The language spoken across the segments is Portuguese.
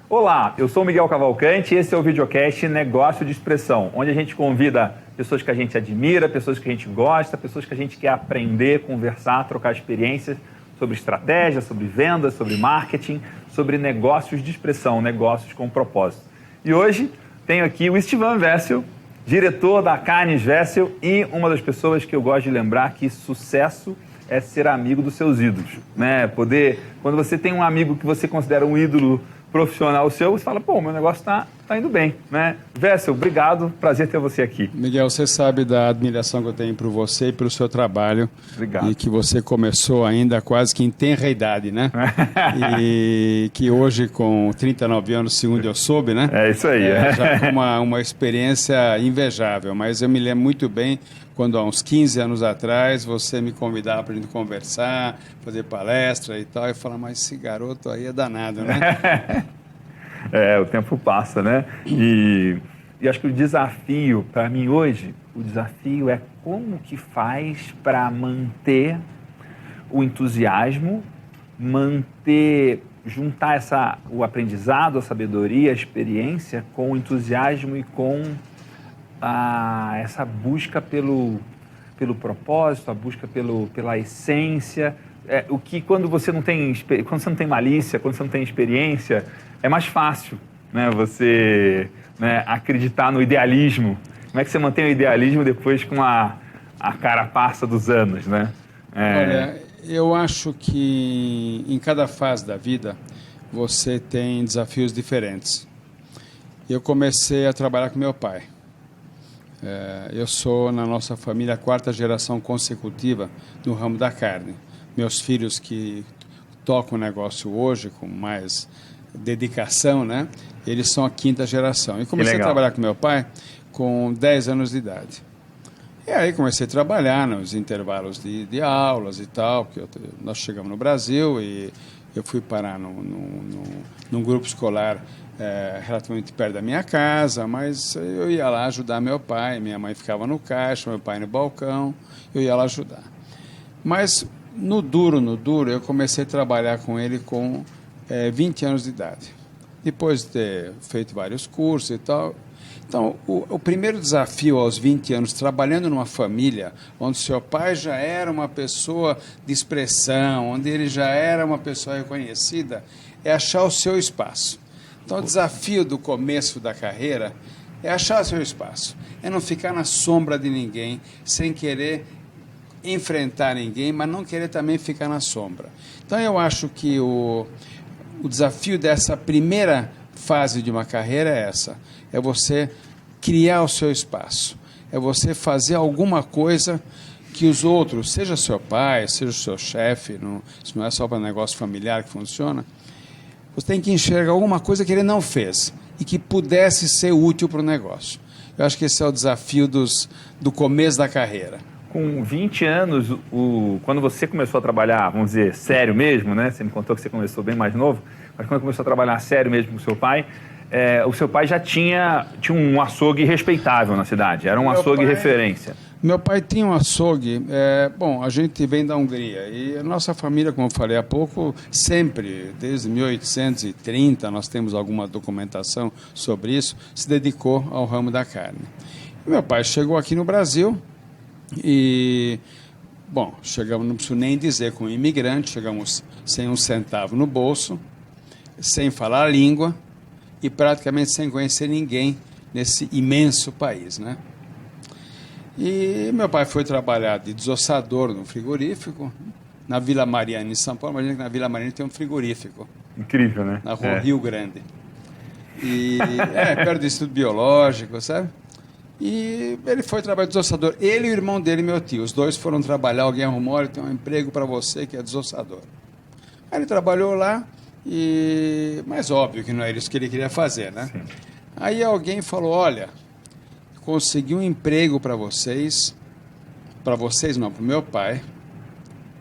Olá, eu sou o Miguel Cavalcante e esse é o videocast Negócio de Expressão, onde a gente convida pessoas que a gente admira, pessoas que a gente gosta, pessoas que a gente quer aprender, conversar, trocar experiências sobre estratégia, sobre vendas, sobre marketing, sobre negócios de expressão, negócios com propósito. E hoje tenho aqui o Istvan Vessel, diretor da Carnes Vessel e uma das pessoas que eu gosto de lembrar que sucesso é ser amigo dos seus ídolos, né? Quando você tem um amigo que você considera um ídolo profissional seu, você fala, pô, meu negócio tá indo bem, né? Vessel, obrigado, prazer ter você aqui. Miguel, você sabe da admiração que eu tenho por você e pelo seu trabalho. Obrigado. E que você começou ainda quase que em tenra idade, né? E que hoje, com 39 anos, segundo eu soube, né? É isso aí. Já com uma experiência invejável, mas eu me lembro muito bem quando há uns 15 anos atrás você me convidava para a gente conversar, fazer palestra e tal, e eu falava, mas esse garoto aí é danado, né? O tempo passa, né? E acho que o desafio para mim hoje, o desafio é como que faz para manter o entusiasmo, juntar o aprendizado, a sabedoria, a experiência com o entusiasmo e com essa busca pelo propósito, a busca pela essência. O que quando você não tem malícia, quando você não tem experiência, é mais fácil, né, você, né, acreditar no idealismo. Como é que você mantém o idealismo depois com a carapaça dos anos, né? Olha, eu acho que em cada fase da vida você tem desafios diferentes. Eu comecei a trabalhar com meu pai. Eu sou, na nossa família, a 4ª geração consecutiva no ramo da carne. Meus filhos que tocam o negócio hoje com mais dedicação, né? Eles são a 5ª geração. E comecei a trabalhar com meu pai com 10 anos de idade. E aí comecei a trabalhar nos intervalos de aulas e tal, porque nós chegamos no Brasil e eu fui parar num grupo escolar relativamente perto da minha casa, mas eu ia lá ajudar meu pai, minha mãe ficava no caixa, meu pai no balcão, eu ia lá ajudar. Mas no duro, eu comecei a trabalhar com ele com 20 anos de idade. Depois de ter feito vários cursos e tal. Então, o primeiro desafio aos 20 anos, trabalhando numa família onde seu pai já era uma pessoa de expressão, onde ele já era uma pessoa reconhecida, é achar o seu espaço. Então, o desafio do começo da carreira é achar o seu espaço, é não ficar na sombra de ninguém, sem querer enfrentar ninguém, mas não querer também ficar na sombra. Então, eu acho que o desafio dessa primeira fase de uma carreira é essa, é você criar o seu espaço, é você fazer alguma coisa que os outros, seja seu pai, seja o seu chefe, isso não é só para negócio familiar que funciona, você tem que enxergar alguma coisa que ele não fez e que pudesse ser útil para o negócio. Eu acho que esse é o desafio do começo da carreira. Com 20 anos, quando você começou a trabalhar, vamos dizer, sério mesmo, né? Você me contou que você começou bem mais novo, mas quando começou a trabalhar sério mesmo com o seu pai já tinha um açougue respeitável na cidade, era um açougue referência. Meu pai tinha um açougue, a gente vem da Hungria e a nossa família, como eu falei há pouco, sempre, desde 1830, nós temos alguma documentação sobre isso, se dedicou ao ramo da carne. E meu pai chegou aqui no Brasil e, chegamos, não preciso nem dizer, como imigrante, chegamos sem um centavo no bolso, sem falar a língua e praticamente sem conhecer ninguém nesse imenso país, né? E meu pai foi trabalhar de desossador no frigorífico, na Vila Mariana, em São Paulo. Imagina que na Vila Mariana tem um frigorífico. Incrível, né? Na rua Rio Grande. E perto do Instituto Biológico, sabe? E ele foi trabalhar de desossador. Ele e o irmão dele, meu tio, os dois foram trabalhar. Alguém arrumou, ele tem um emprego para você que é desossador. Aí ele trabalhou lá, mas óbvio que não era isso que ele queria fazer, né? Sim. Aí alguém falou, olha, consegui um emprego para vocês não, para o meu pai,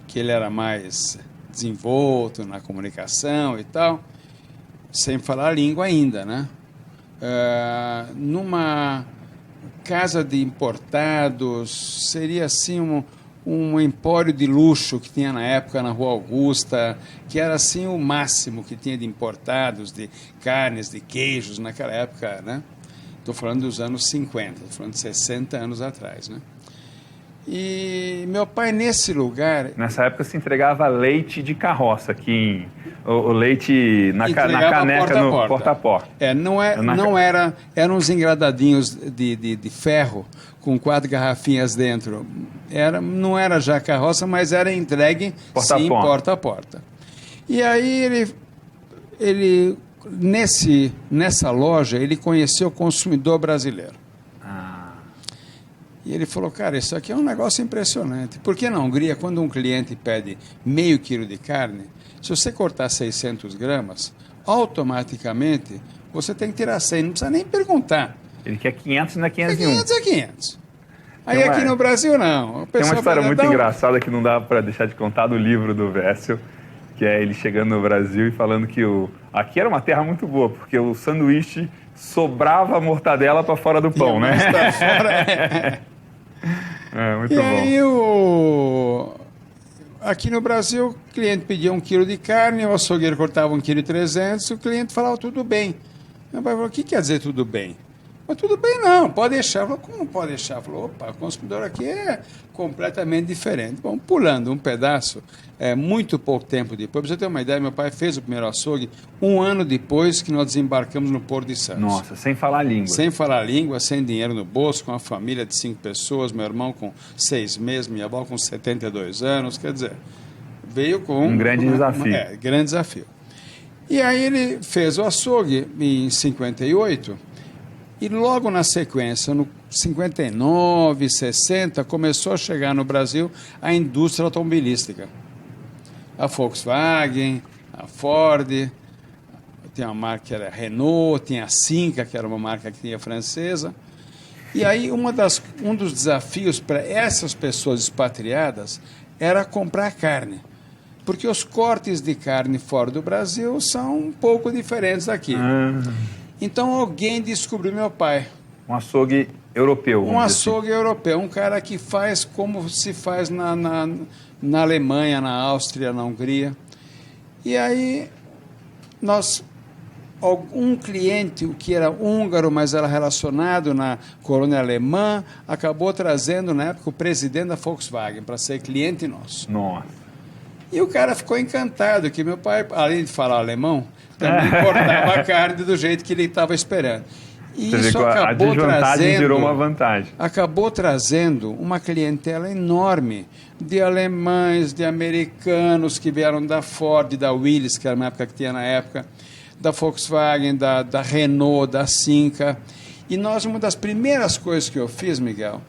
que ele era mais desenvolto na comunicação e tal, sem falar a língua ainda, né? Numa casa de importados, seria assim um empório de luxo que tinha na época na Rua Augusta, que era assim o máximo que tinha de importados, de carnes, de queijos naquela época, né? Estou falando dos anos 50, estou falando de 60 anos atrás, né? E meu pai, nesse lugar... Nessa época se entregava leite de carroça, aqui o leite na caneca, no porta a porta. Eram uns engradadinhos de ferro com 4 garrafinhas dentro. Não era já carroça, mas era entregue porta a porta. E aí nessa loja, ele conheceu o consumidor brasileiro. E ele falou, cara, isso aqui é um negócio impressionante. Porque na Hungria, quando um cliente pede meio quilo de carne, se você cortar 600 gramas, automaticamente você tem que tirar 100, não precisa nem perguntar. Ele quer 500 na 501. 500 é 500. Aí aqui no Brasil, não. Tem uma história muito engraçada que não dá para deixar de contar do livro do Wessel, que é ele chegando no Brasil e falando que aqui era uma terra muito boa, porque o sanduíche sobrava a mortadela para fora do pão, né? Pra fora, muito bom. Aí aqui no Brasil, o cliente pedia 1 quilo de carne, o açougueiro cortava 1,3 kg, o cliente falava tudo bem. Meu pai falou, o que quer dizer tudo bem? Mas tudo bem não, pode deixar. Falou, como pode deixar? Falou, opa, o consumidor aqui é completamente diferente. Bom, pulando um pedaço, muito pouco tempo depois, para você ter uma ideia, meu pai fez o primeiro açougue 1 ano depois que nós desembarcamos no Porto de Santos. Nossa, sem falar língua. Sem falar língua, sem dinheiro no bolso, com uma família de 5 pessoas, meu irmão com 6 meses, minha avó com 72 anos, quer dizer, veio com... Um grande desafio. Grande desafio. E aí ele fez o açougue em 58... E logo na sequência, no 59, 60, começou a chegar no Brasil a indústria automobilística. A Volkswagen, a Ford, tinha uma marca que era Renault, tinha a Cinca, que era uma marca que tinha francesa. E aí um dos desafios para essas pessoas expatriadas era comprar carne. Porque os cortes de carne fora do Brasil são um pouco diferentes daqui. Então alguém descobriu meu pai. Um açougue europeu. Um açougue europeu, um cara que faz como se faz na Alemanha, na Áustria, na Hungria. E aí um cliente, o que era húngaro, mas era relacionado na colônia alemã, acabou trazendo na época o presidente da Volkswagen para ser cliente nosso. Nossa. E o cara ficou encantado que meu pai, além de falar alemão, também cortava a carne do jeito que ele estava esperando. E você isso acabou a desvantagem virou uma vantagem. Acabou trazendo uma clientela enorme de alemães, de americanos que vieram da Ford, da Willys, que era uma época que tinha na época, da Volkswagen, da Renault, da Cinca. E uma das primeiras coisas que eu fiz, Miguel,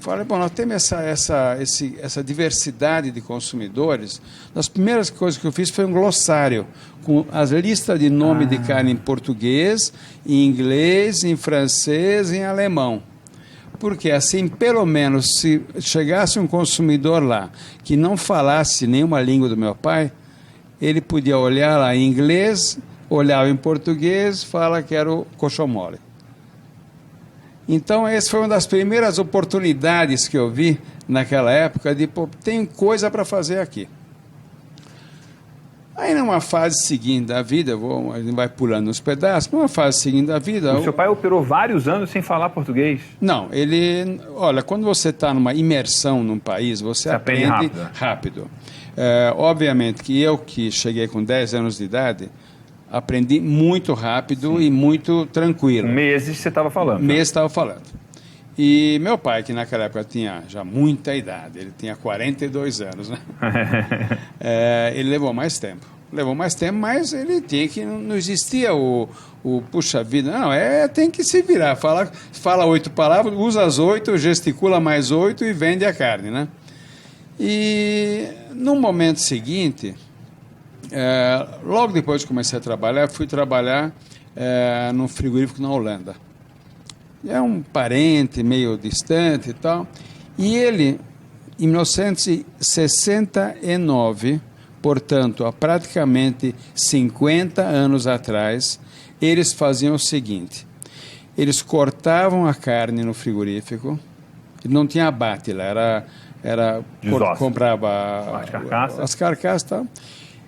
falei, bom, nós temos essa diversidade de consumidores. As primeiras coisas que eu fiz foi um glossário com as listas de nome de carne em português, em inglês, em francês e em alemão. Porque assim, pelo menos, se chegasse um consumidor lá que não falasse nenhuma língua do meu pai, ele podia olhar lá em inglês, olhava em português, fala que era o coxão mole. Então, essa foi uma das primeiras oportunidades que eu vi naquela época de, pô, tem coisa para fazer aqui. Aí, numa fase seguinte da vida, a gente vai pulando uns pedaços, numa fase seguinte da vida... O seu pai operou vários anos sem falar português? Não, olha, quando você está numa imersão num país, você aprende rápido. Obviamente que eu, que cheguei com 10 anos de idade, aprendi muito rápido. Sim. E muito tranquilo. Meses você estava falando. Meses estava falando. E meu pai, que naquela época tinha já muita idade, ele tinha 42 anos, né? Ele levou mais tempo. Mas ele tinha que... Não existia o puxa vida. Não, tem que se virar. Fala 8 palavras, usa as 8, gesticula mais 8 e vende a carne, né? E no momento seguinte... logo depois que comecei a trabalhar, fui trabalhar num frigorífico na Holanda. É um parente meio distante e tal. E ele, em 1969, portanto, há praticamente 50 anos atrás, eles faziam o seguinte: eles cortavam a carne no frigorífico, não tinha abate lá, comprava as carcaças, tá?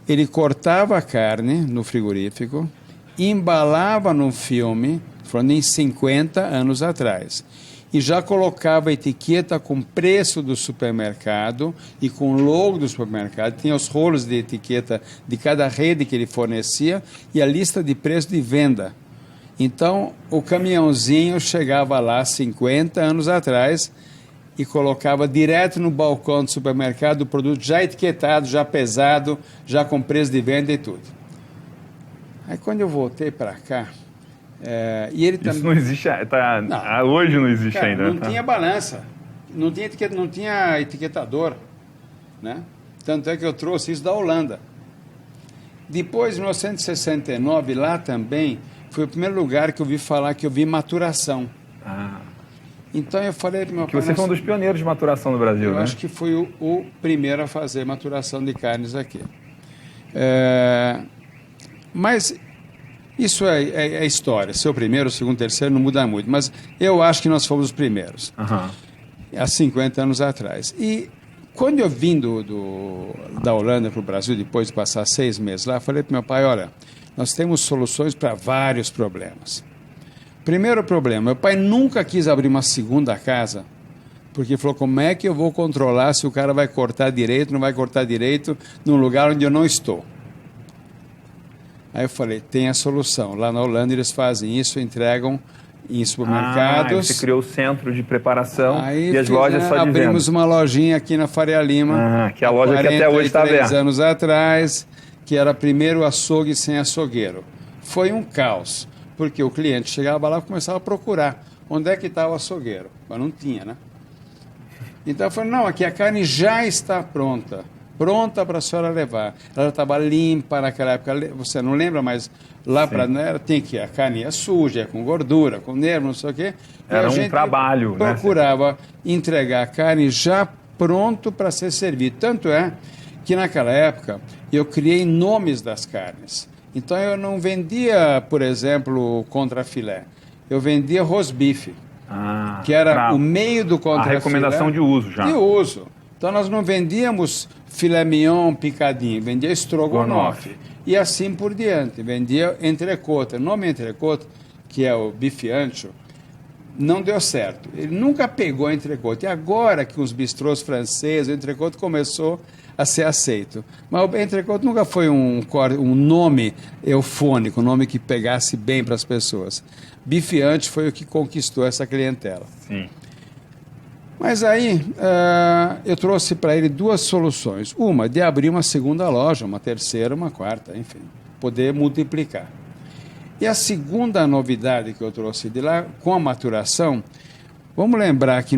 Ele cortava a carne no frigorífico, embalava num filme, falando em 50 anos atrás, e já colocava a etiqueta com preço do supermercado e com logo do supermercado, tinha os rolos de etiqueta de cada rede que ele fornecia e a lista de preço de venda. Então, o caminhãozinho chegava lá 50 anos atrás e colocava direto no balcão do supermercado o produto já etiquetado, já pesado, já com preço de venda e tudo. Aí quando eu voltei para cá, e ele isso não existe, hoje não existe cara, ainda. Não tinha balança, não tinha etiquetador, né? Tanto é que eu trouxe isso da Holanda. Depois, em 1969, lá também, foi o primeiro lugar que eu vi falar que eu vi maturação. Então eu falei para meu pai... Você foi um dos pioneiros de maturação no Brasil, né? Eu acho que fui o primeiro a fazer maturação de carnes aqui. Mas isso é história. Ser o primeiro, o segundo, o terceiro não muda muito. Mas eu acho que nós fomos os primeiros. Há 50 anos atrás. E quando eu vim da Holanda para o Brasil, depois de passar 6 meses lá, falei para meu pai, olha, nós temos soluções para vários problemas. Primeiro problema, meu pai nunca quis abrir uma segunda casa, porque falou, como é que eu vou controlar se o cara vai cortar direito, não vai cortar direito, num lugar onde eu não estou? Aí eu falei, tem a solução. Lá na Holanda eles fazem isso, entregam em supermercados. Você criou o centro de preparação e as lojas só de venda. Abrimos uma lojinha aqui na Faria Lima. Que é a loja que até hoje está aberta. 43 anos atrás, que era primeiro açougue sem açougueiro. Foi um caos. Porque o cliente chegava lá e começava a procurar onde é que está o açougueiro. Mas não tinha, né? Então eu falei, não, aqui a carne já está pronta para a senhora levar. Ela estava limpa naquela época, você não lembra, mas lá para tem que a carne é suja, com gordura, com nervo, não sei o quê. Era um trabalho, procurava entregar a carne já pronto para ser servido. Tanto é que naquela época eu criei nomes das carnes. Então eu não vendia, por exemplo, contrafilé. Eu vendia rosbife, que era o meio do contrafilé. A recomendação de uso já. De uso. Então nós não vendíamos filé mignon picadinho, vendia estrogonofe. E assim por diante. Vendia entrecôte. O nome entrecôte, que é o bife ancho, não deu certo. Ele nunca pegou entrecôte. E agora que os bistrôs franceses, o entrecôte começou a ser aceito. Mas o entrecôte nunca foi um nome eufônico, um nome que pegasse bem para as pessoas. Bife ancho foi o que conquistou essa clientela. Sim. Mas aí eu trouxe para ele 2 soluções. Uma, de abrir uma segunda loja, uma terceira, uma quarta, enfim, poder multiplicar. E a segunda novidade que eu trouxe de lá, com a maturação, vamos lembrar que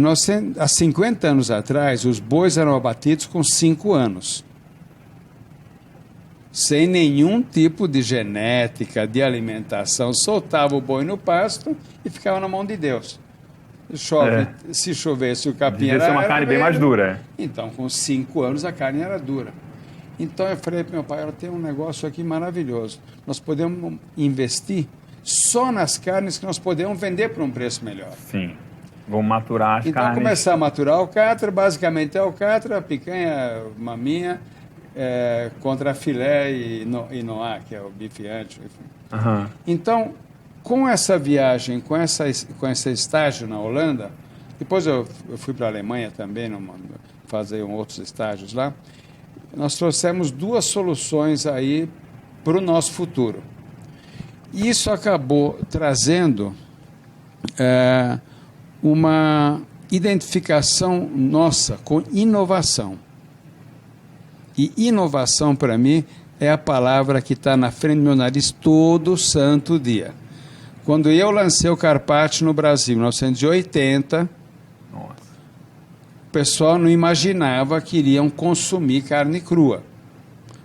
há 50 anos atrás, os bois eram abatidos com 5 anos. Sem nenhum tipo de genética, de alimentação. Soltava o boi no pasto e ficava na mão de Deus. Se chovesse, o capim devia ser uma carne bem mais dura. Então, com 5 anos, a carne era dura. Então, eu falei para meu pai, tem um negócio aqui maravilhoso. Nós podemos investir só nas carnes que nós podemos vender por um preço melhor. Sim. Vamos maturar as carnes. Então, começar a maturar alcatra, basicamente é alcatra, picanha, maminha, contra filé e noá, que é o bife ancho. Então, com essa viagem, com esse estágio na Holanda, depois eu fui para a Alemanha também, fazer outros estágios lá, nós trouxemos 2 soluções aí para o nosso futuro. E isso acabou trazendo uma identificação nossa com inovação. E inovação, para mim, é a palavra que está na frente do meu nariz todo santo dia. Quando eu lancei o Carpaccio no Brasil, em 1980, o pessoal não imaginava que iriam consumir carne crua.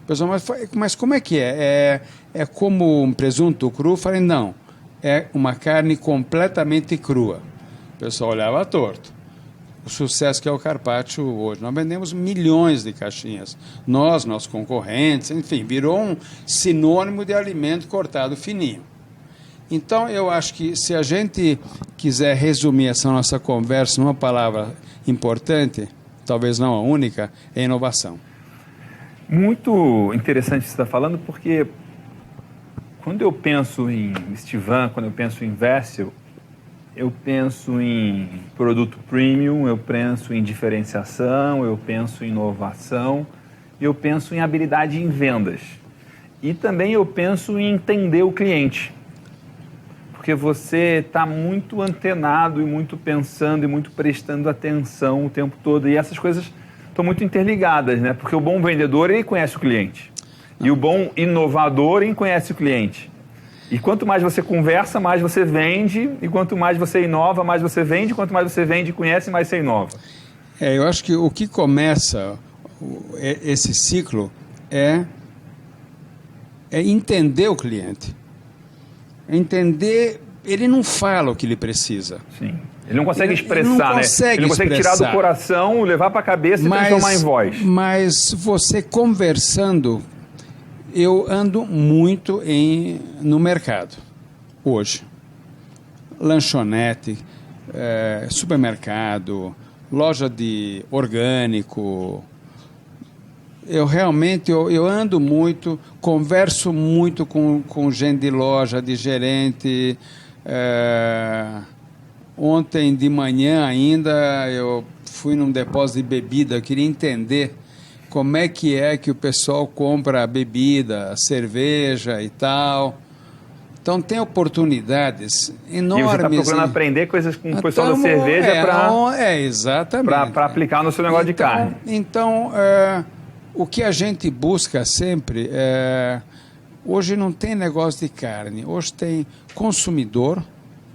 O pessoal, mas como é que é? É como um presunto cru? Eu falei, não, é uma carne completamente crua. O pessoal olhava torto. O sucesso que é o Carpaccio hoje. Nós vendemos milhões de caixinhas. Nossos concorrentes, enfim, virou um sinônimo de alimento cortado fininho. Então, eu acho que se a gente quiser resumir essa nossa conversa numa palavra importante, talvez não a única, é a inovação. Muito interessante o que você está falando, porque quando eu penso em Estivan, quando eu penso em Vessel, eu penso em produto premium, eu penso em diferenciação, eu penso em inovação, eu penso em habilidade em vendas. E também eu penso em entender o cliente. Porque você está muito antenado e muito pensando e muito prestando atenção o tempo todo. E essas coisas estão muito interligadas, né? Porque o bom vendedor, ele conhece o cliente. E o bom inovador, ele conhece o cliente. E quanto mais você conversa, mais você vende. E quanto mais você inova, mais você vende. Quanto mais você vende e conhece, mais você inova. Eu acho que o que começa esse ciclo é entender o cliente. Entender, ele não fala o que ele precisa. Sim. Ele não consegue expressar, ele não né? Ele não consegue tirar do coração, levar para a cabeça e transformar em voz. Mas você conversando, eu ando muito no mercado hoje. Lanchonete, supermercado, loja de orgânico. Eu realmente eu ando muito, converso muito com gente de loja, de gerente. Ontem de manhã ainda eu fui num depósito de bebida, eu queria entender como é que o pessoal compra bebida, cerveja e tal. Então tem oportunidades enormes. E você está procurando aprender coisas com o pessoal da cerveja para aplicar no seu negócio de carne. Então, o que a gente busca sempre hoje não tem negócio de carne, hoje tem consumidor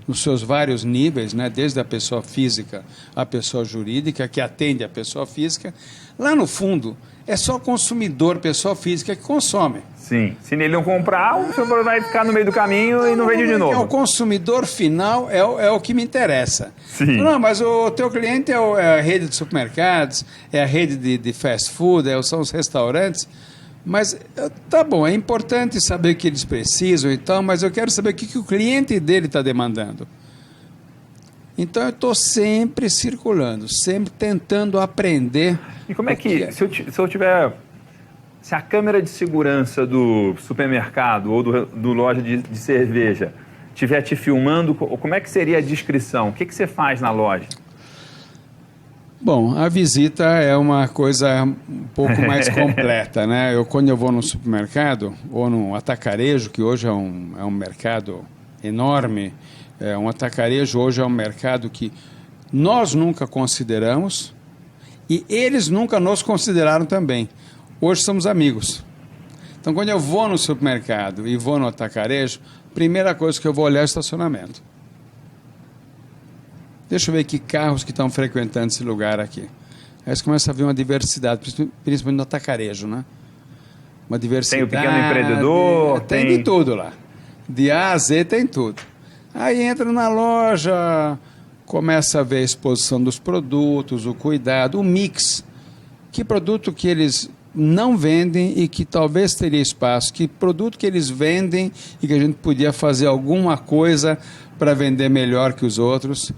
nos seus vários níveis, né? Desde a pessoa física à pessoa jurídica, que atende a pessoa física. Lá no fundo, é só consumidor, pessoa física que consome. Sim. Se ele não comprar, o senhor vai ficar no meio do caminho e não vende de novo. O consumidor final é o que me interessa. Sim. Não, mas o teu cliente é a rede de supermercados, é a rede de fast food, são os restaurantes. Mas tá bom, é importante saber o que eles precisam e tal, mas eu quero saber o que o cliente dele está demandando. Então eu estou sempre circulando, sempre tentando aprender. E como é que, se a câmera de segurança do supermercado ou do loja de cerveja estiver te filmando, como é que seria a descrição? O que você faz na loja? Bom, a visita é uma coisa um pouco mais completa, né? Quando eu vou no supermercado ou no atacarejo, que hoje é um mercado enorme, um atacarejo hoje é um mercado que nós nunca consideramos e eles nunca nos consideraram também. Hoje somos amigos. Então, quando eu vou no supermercado e vou no atacarejo, a primeira coisa que eu vou olhar é o estacionamento. Deixa eu ver que carros que estão frequentando esse lugar aqui. Aí você começa a ver uma diversidade, principalmente no atacarejo, né? Uma diversidade. Tem o pequeno empreendedor. Tem de tudo lá. De A a Z tem tudo. Aí entra na loja, começa a ver a exposição dos produtos, o cuidado, o mix. Que produto que eles não vendem e que talvez teria espaço. Que produto que eles vendem e que a gente podia fazer alguma coisa para vender melhor que os outros.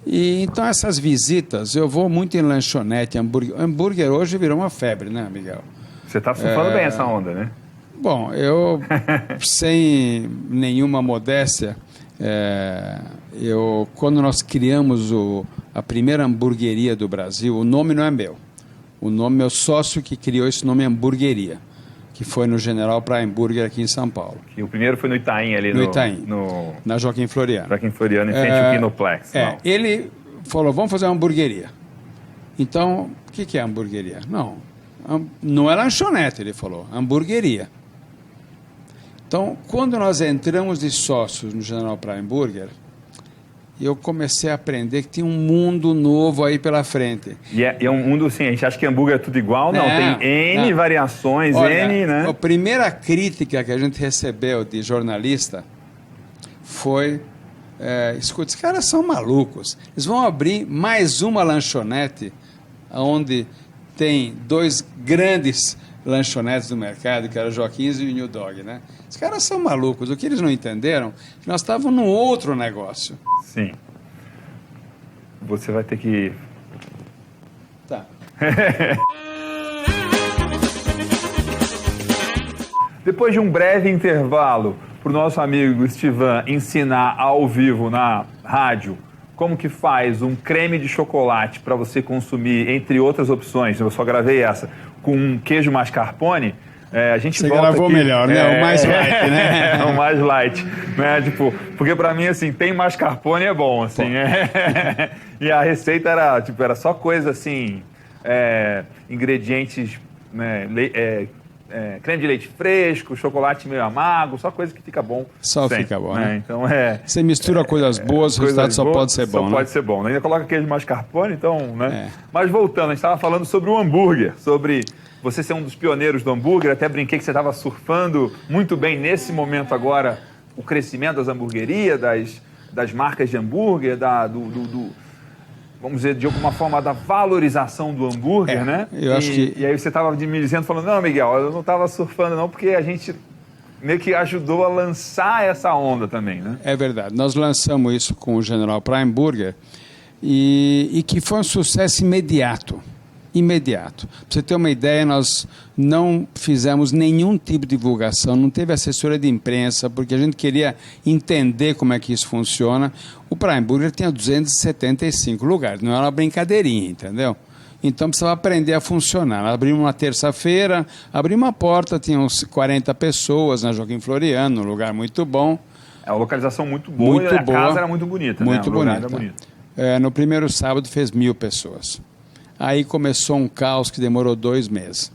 E então essas visitas, eu vou muito em lanchonete, hambúrguer hoje virou uma febre, né, Miguel? Você está surfando bem essa onda, né? Bom, eu, sem nenhuma modéstia, quando nós criamos a primeira hamburgueria do Brasil, o nome não é meu, o nome é meu sócio que criou esse nome hamburgueria, que foi no General Prime Burger aqui em São Paulo. E o primeiro foi no Itaim ali. No Itaim, na Joaquim Floriano. Joaquim Floriano, em frente ao Kinoplex. Ele falou, vamos fazer uma hamburgueria. Então, o que é hamburgueria? Não é lanchonete, ele falou, hamburgueria. Então, quando nós entramos de sócios no General Prime Burger, eu comecei a aprender que tinha um mundo novo aí pela frente. E é um mundo, assim, a gente acha que hambúrguer é tudo igual, não, tem N variações, N, né? A primeira crítica que a gente recebeu de jornalista foi, escuta, esses caras são malucos, eles vão abrir mais uma lanchonete, onde tem dois grandes lanchonetes do mercado, que era o Joaquim's e o New Dog, né? Os caras são malucos, o que eles não entenderam, que nós estávamos num outro negócio. Sim. Você vai ter que... Tá. Depois de um breve intervalo para o nosso amigo Estivan ensinar ao vivo na rádio como que faz um creme de chocolate para você consumir, entre outras opções, eu só gravei essa, com um queijo mascarpone, a gente Você volta gravou aqui, melhor, né? O mais light, né? O mais light, né? Tipo, porque para mim, assim, tem mascarpone é bom, assim. E a receita era só coisa assim, ingredientes, né, creme de leite fresco, chocolate meio amargo, só coisa que fica bom. Só sempre, fica bom, né? né? Então Você mistura coisas boas, o resultado só pode ser bom, Só né? pode ser bom. Ainda coloca queijo mascarpone, então, né? Mas voltando, a gente estava falando sobre o hambúrguer, sobre você ser um dos pioneiros do hambúrguer, até brinquei que você estava surfando muito bem nesse momento agora o crescimento das hamburguerias, das marcas de hambúrguer, vamos dizer, de alguma forma, da valorização do hambúrguer, né? Eu acho que... E aí você estava me dizendo, falando, não, Miguel, eu não estava surfando não, porque a gente meio que ajudou a lançar essa onda também, né? É verdade. Nós lançamos isso com o General Prime Burger e que foi um sucesso imediato. Imediato. Para você ter uma ideia, nós não fizemos nenhum tipo de divulgação, não teve assessoria de imprensa, porque a gente queria entender como é que isso funciona. O Prime Burger tinha 275 lugares, não era uma brincadeirinha, entendeu? Então precisava aprender a funcionar. Abrimos uma terça-feira, abrimos uma porta, tinha uns 40 pessoas na Joaquim Floriano, um lugar muito bom. É uma localização muito boa e a casa era muito bonita, muito né? bonita. Era bonito. No primeiro sábado fez 1.000 pessoas. Aí começou um caos que demorou 2 meses.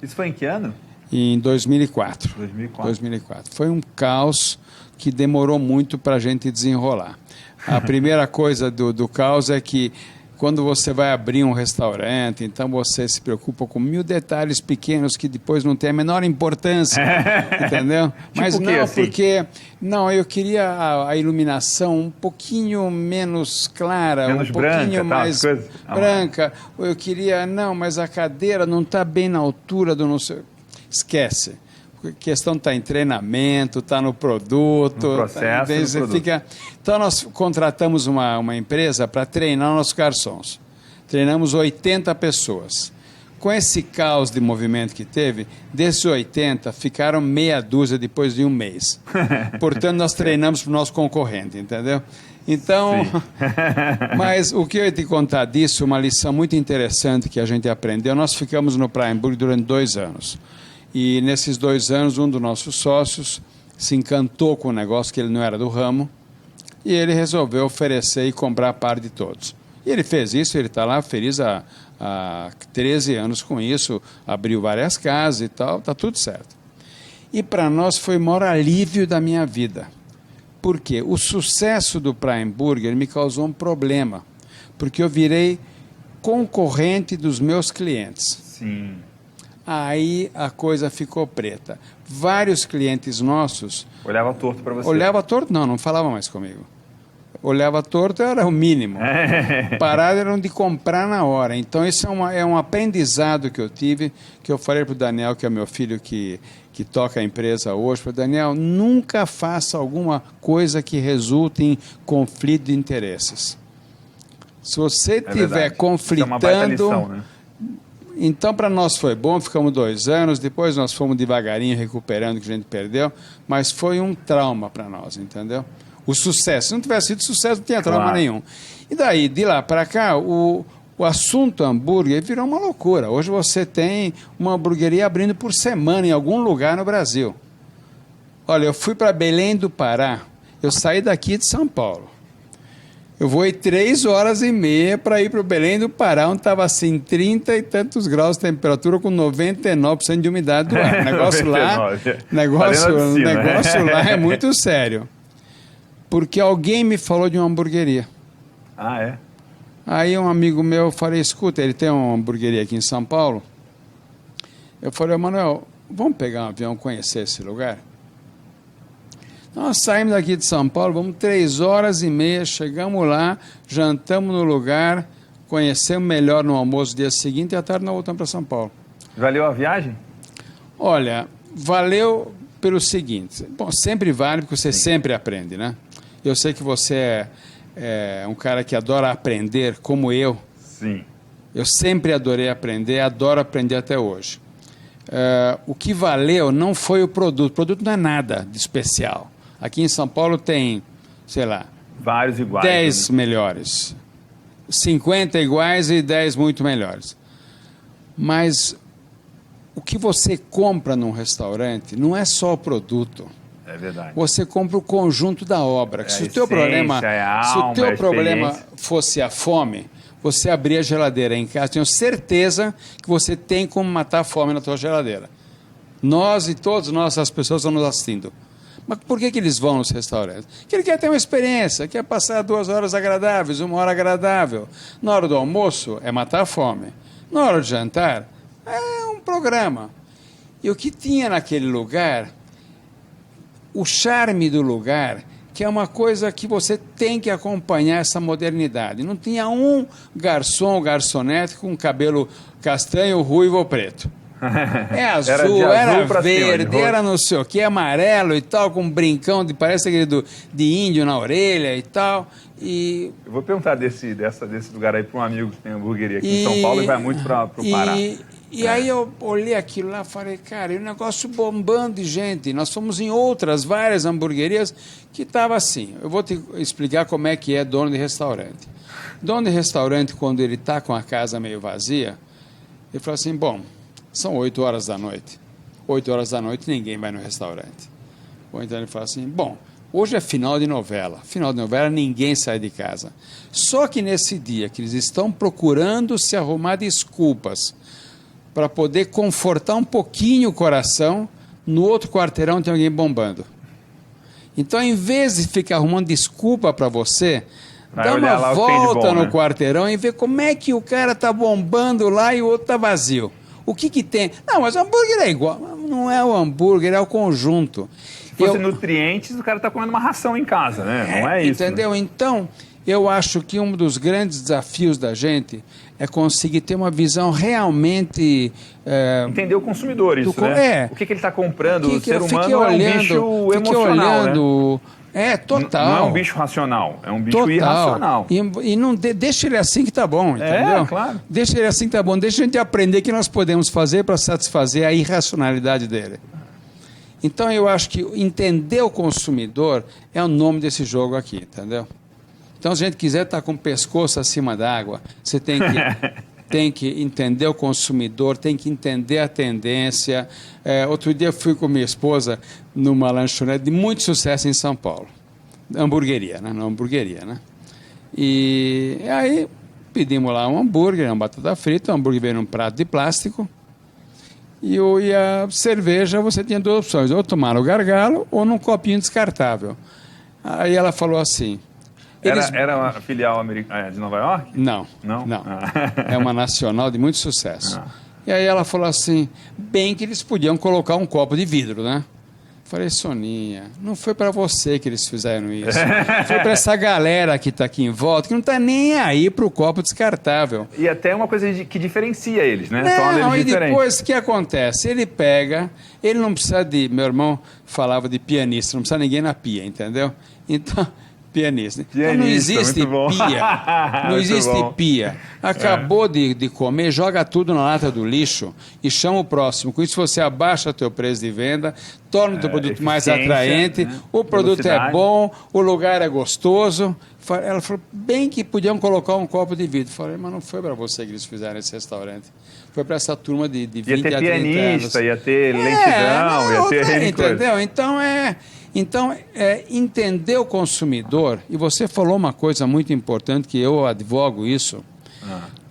Isso foi em que ano? Em 2004. 2004. Foi um caos que demorou muito para a gente desenrolar. A primeira coisa do caos é que quando você vai abrir um restaurante, então você se preocupa com 1000 detalhes pequenos que depois não tem a menor importância, entendeu? Mas Tipo não, assim? porque eu queria a iluminação um pouquinho menos clara, Menos um pouquinho branca, mais tá, coisa? branca. Eu queria, mas a cadeira não está bem na altura do não sei. Esquece. A questão está em treinamento, está no produto. No processo, no produto. Então, nós contratamos uma empresa para treinar nossos garçons. Treinamos 80 pessoas. Com esse caos de movimento que teve, desses 80, ficaram meia dúzia depois de um mês. Portanto, nós treinamos para o nosso concorrente, entendeu? Então, mas o que eu ia te contar disso, uma lição muito interessante que a gente aprendeu, nós ficamos no Prime Burger durante 2 anos. E nesses 2 anos, um dos nossos sócios se encantou com o negócio, que ele não era do ramo, e ele resolveu oferecer e comprar a par de todos. E ele fez isso, ele está lá feliz há 13 anos com isso, abriu várias casas e tal, está tudo certo. E para nós foi o maior alívio da minha vida. Por quê? O sucesso do Prime Burger me causou um problema, porque eu virei concorrente dos meus clientes. Sim. Aí a coisa ficou preta. Vários clientes nossos... Olhava torto para você. Olhava torto? Não falava mais comigo. Olhava torto era o mínimo. Parada eram de comprar na hora. Então isso é um aprendizado que eu tive, que eu falei para o Daniel, que é meu filho que toca a empresa hoje. Falei, Daniel, nunca faça alguma coisa que resulte em conflito de interesses. Se você estiver conflitando... Isso é uma baita lição, né? Então, para nós foi bom, ficamos 2 anos, depois nós fomos devagarinho recuperando o que a gente perdeu, mas foi um trauma para nós, entendeu? O sucesso, se não tivesse sido sucesso, não tinha trauma nenhum. E daí, de lá para cá, o assunto hambúrguer virou uma loucura. Hoje você tem uma hamburgueria abrindo por semana em algum lugar no Brasil. Olha, eu fui para Belém do Pará, eu saí daqui de São Paulo. Eu vou 3h30 para ir para o Belém do Pará, onde estava assim 30 e tantos graus de temperatura com 99% de umidade do ar. Negócio lá é muito sério. Porque alguém me falou de uma hamburgueria. Ah, é? Aí um amigo meu, falei, escuta, ele tem uma hamburgueria aqui em São Paulo. Eu falei, Manuel, vamos pegar um avião, conhecer esse lugar? Nós saímos daqui de São Paulo, vamos 3h30, chegamos lá, jantamos no lugar, conhecemos melhor no almoço do dia seguinte e à tarde nós voltamos para São Paulo. Valeu a viagem? Olha, valeu pelo seguinte, bom, sempre vale porque você sempre aprende, né? Eu sei que você é um cara que adora aprender, como eu. Sim. Eu sempre adorei aprender, adoro aprender até hoje. O que valeu não foi o produto. O produto não é nada de especial. Aqui em São Paulo tem, sei lá, vários iguais, 10 melhores, 50 iguais e 10 muito melhores. Mas o que você compra num restaurante não é só o produto. É verdade. Você compra o conjunto da obra. Se o teu problema fosse a fome, você abrir a geladeira em casa, tenho certeza que você tem como matar a fome na tua geladeira. Nós e todos nós, as pessoas estão nos assistindo. Mas por que eles vão nos restaurantes? Porque ele quer ter uma experiência, quer passar 2 horas agradáveis, 1 hora agradável. Na hora do almoço é matar a fome. Na hora de jantar é um programa. E o que tinha naquele lugar, o charme do lugar, que é uma coisa que você tem que acompanhar essa modernidade. Não tinha um garçom ou garçonete com cabelo castanho, ruivo ou preto. É azul, era verde, era não sei o que, amarelo e tal, com um brincão, parece aquele de índio na orelha e tal. E eu vou perguntar desse lugar aí para um amigo que tem hamburgueria aqui em São Paulo e vai muito para o Pará. Aí eu olhei aquilo lá e falei, cara, e o negócio bombando de gente. Nós fomos em várias hamburguerias que estava assim. Eu vou te explicar como é que é dono de restaurante. Dono de restaurante, quando ele está com a casa meio vazia, ele fala assim, bom, são 8 horas da noite. 8 horas da noite ninguém vai no restaurante. Ou então ele fala assim, bom, hoje é final de novela. Final de novela ninguém sai de casa. Só que nesse dia que eles estão procurando se arrumar desculpas para poder confortar um pouquinho o coração, no outro quarteirão tem alguém bombando. Então, em vez de ficar arrumando desculpa para você, dá uma volta no quarteirão e vê como é que o cara está bombando lá e o outro está vazio. O que tem? Não, mas o hambúrguer é igual. Não é o hambúrguer, é o conjunto. Se fosse nutrientes, o cara está comendo uma ração em casa, né? Não é isso. Entendeu? Né? Então, eu acho que um dos grandes desafios da gente é conseguir ter uma visão realmente... entender o consumidor, isso, né? O que ele está comprando, o ser humano é um bicho emocional, né? Total. Não é um bicho racional, é um bicho irracional. E não deixa ele assim que tá bom, entendeu? Claro. Deixa ele assim que tá bom, deixa a gente aprender o que nós podemos fazer para satisfazer a irracionalidade dele. Então eu acho que entender o consumidor é o nome desse jogo aqui, entendeu? Então, se a gente quiser estar com o pescoço acima d'água, você tem que entender o consumidor, tem que entender a tendência. Outro dia eu fui com minha esposa numa lanchonete de muito sucesso em São Paulo. Hamburgueria, né? Não hamburgueria, né? E aí pedimos lá um hambúrguer, uma batata frita, o hambúrguer veio num prato de plástico. E a cerveja, você tinha 2 opções, ou tomar no gargalo ou num copinho descartável. Aí ela falou assim... Era uma filial de Nova York? Não. É uma nacional de muito sucesso. E aí ela falou assim, bem que eles podiam colocar um copo de vidro, né? Falei, Soninha, não foi para você que eles fizeram isso. Foi para essa galera que está aqui em volta, que não está nem aí para o copo descartável. E até uma coisa que diferencia eles, né? Não, e depois o que acontece? Ele pega, ele não precisa de... Meu irmão falava de pianista, não precisa ninguém na pia, entendeu? Então... Pianista. Então, não existe pia. Não existe pia. Acabou de comer, joga tudo na lata do lixo e chama o próximo. Com isso você abaixa o teu preço de venda, torna o teu produto mais atraente, né? O produto é bom, o lugar é gostoso. Ela falou, bem que podiam colocar um copo de vidro. Eu falei, mas não foi para você que eles fizeram esse restaurante. Foi para essa turma de 20 a 30 anos. Ia ter pianista, ia ter lentidão, ia ter... Entendeu? Então, entender o consumidor, e você falou uma coisa muito importante, que eu advogo isso,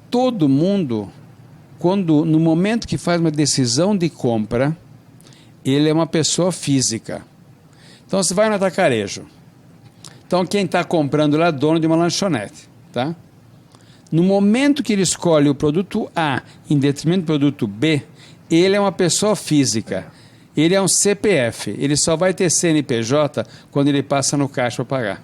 todo mundo, no momento que faz uma decisão de compra, ele é uma pessoa física. Então, você vai no atacarejo. Então, quem está comprando lá é dono de uma lanchonete, tá? No momento que ele escolhe o produto A em detrimento do produto B, ele é uma pessoa física. Ele é um CPF, ele só vai ter CNPJ quando ele passa no caixa para pagar.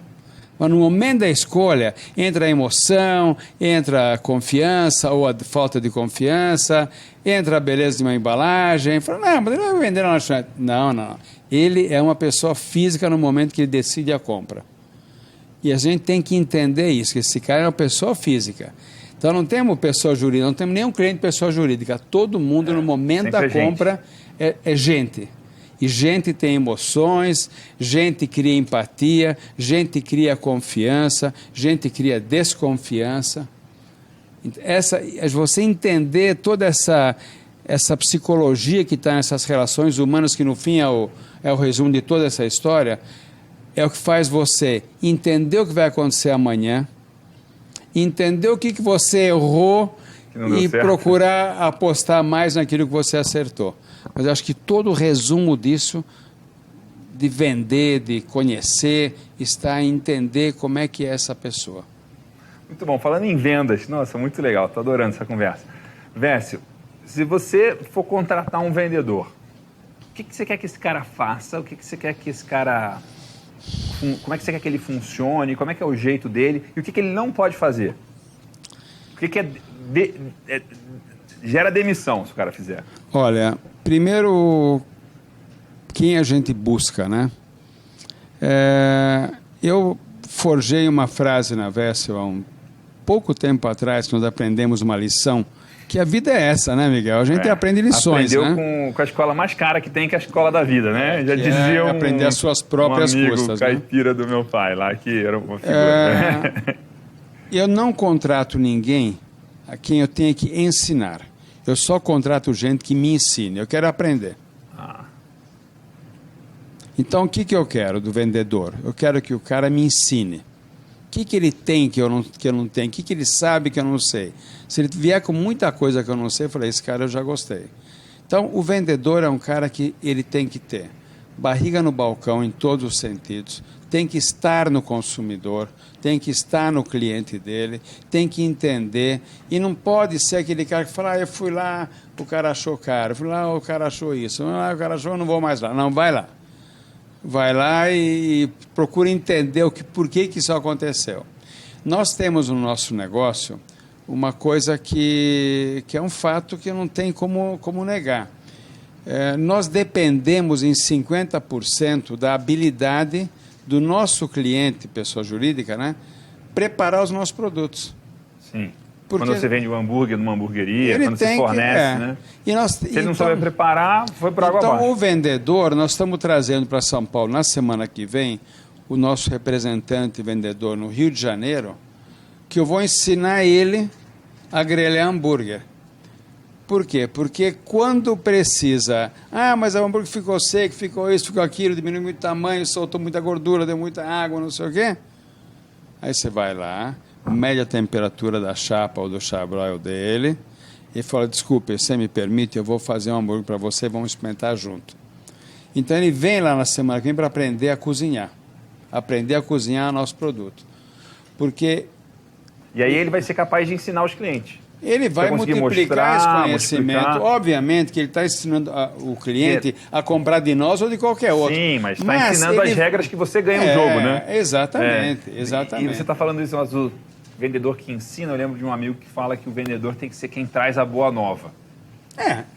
Mas no momento da escolha, entra a emoção, entra a confiança ou a falta de confiança, entra a beleza de uma embalagem, fala, não, mas ele vai vender na lanchonete. Não. Ele é uma pessoa física no momento que ele decide a compra. E a gente tem que entender isso, que esse cara é uma pessoa física. Então não temos pessoa jurídica, não temos nenhum cliente pessoa jurídica. Todo mundo no momento da compra é gente. E gente tem emoções, gente cria empatia, gente cria confiança, gente cria desconfiança. Você entender toda essa psicologia que está nessas relações humanas, que no fim é o resumo de toda essa história, é o que faz você entender o que vai acontecer amanhã, entender o que você errou e procurar apostar mais naquilo que você acertou. Mas eu acho que todo o resumo disso, de vender, de conhecer, está em entender como é que é essa pessoa. Muito bom. Falando em vendas, nossa, muito legal. Estou adorando essa conversa. Vécio, se você for contratar um vendedor, o que você quer que esse cara faça? O que você quer que esse cara... Como é que você quer que ele funcione? Como é que é o jeito dele? E o que ele não pode fazer? O que gera demissão se o cara fizer? Olha, primeiro, quem a gente busca, né? Eu forjei uma frase na Vessel há um pouco tempo atrás, quando aprendemos uma lição, que a vida é essa, né, Miguel? A gente aprende lições, aprendeu, né? com a escola mais cara que tem, que é a escola da vida, né? Já dizia aprender as suas próprias custas. Caipira, né? Do meu pai lá, que era uma figura. Eu não contrato ninguém a quem eu tenho que ensinar. Eu só contrato gente que me ensine. Eu quero aprender. Então, o que eu quero do vendedor? Eu quero que o cara me ensine. O que ele tem que eu não tenho? O que ele sabe que eu não sei? Se ele vier com muita coisa que eu não sei, eu falei, esse cara eu já gostei. Então, o vendedor é um cara que ele tem que ter barriga no balcão em todos os sentidos, tem que estar no consumidor, tem que estar no cliente dele, tem que entender, e não pode ser aquele cara que fala, eu fui lá, o cara achou caro, eu fui lá, o cara achou isso, o cara achou, eu não vou mais lá. Não, vai lá. Vai lá e procura entender por que isso aconteceu. Nós temos no nosso negócio uma coisa que é um fato que não tem como negar. Nós dependemos em 50% da habilidade do nosso cliente, pessoa jurídica, né, preparar os nossos produtos. Sim. Porque quando você vende um hambúrguer numa hamburgueria, quando você fornece, né? Se ele não souber preparar, foi para água abaixo. Então, o vendedor, nós estamos trazendo para São Paulo, na semana que vem, o nosso representante vendedor no Rio de Janeiro, que eu vou ensinar ele a grelhar hambúrguer. Por quê? Porque quando precisa, mas o hambúrguer ficou seco, ficou isso, ficou aquilo, diminuiu muito o tamanho, soltou muita gordura, deu muita água, não sei o quê. Aí você vai lá, mede a temperatura da chapa ou do charbroil dele e fala, desculpe, você me permite, eu vou fazer um hambúrguer para você, vamos experimentar junto. Então ele vem lá na semana que vem para aprender a cozinhar nosso produto. Porque... E aí ele vai ser capaz de ensinar os clientes. Ele vai multiplicar esse conhecimento. Obviamente que ele está ensinando o cliente a comprar de nós ou de qualquer outro. Sim, mas está ensinando as regras que você ganha o jogo, né? Exatamente. E você está falando isso, mas o vendedor que ensina, eu lembro de um amigo que fala que o vendedor tem que ser quem traz a boa nova.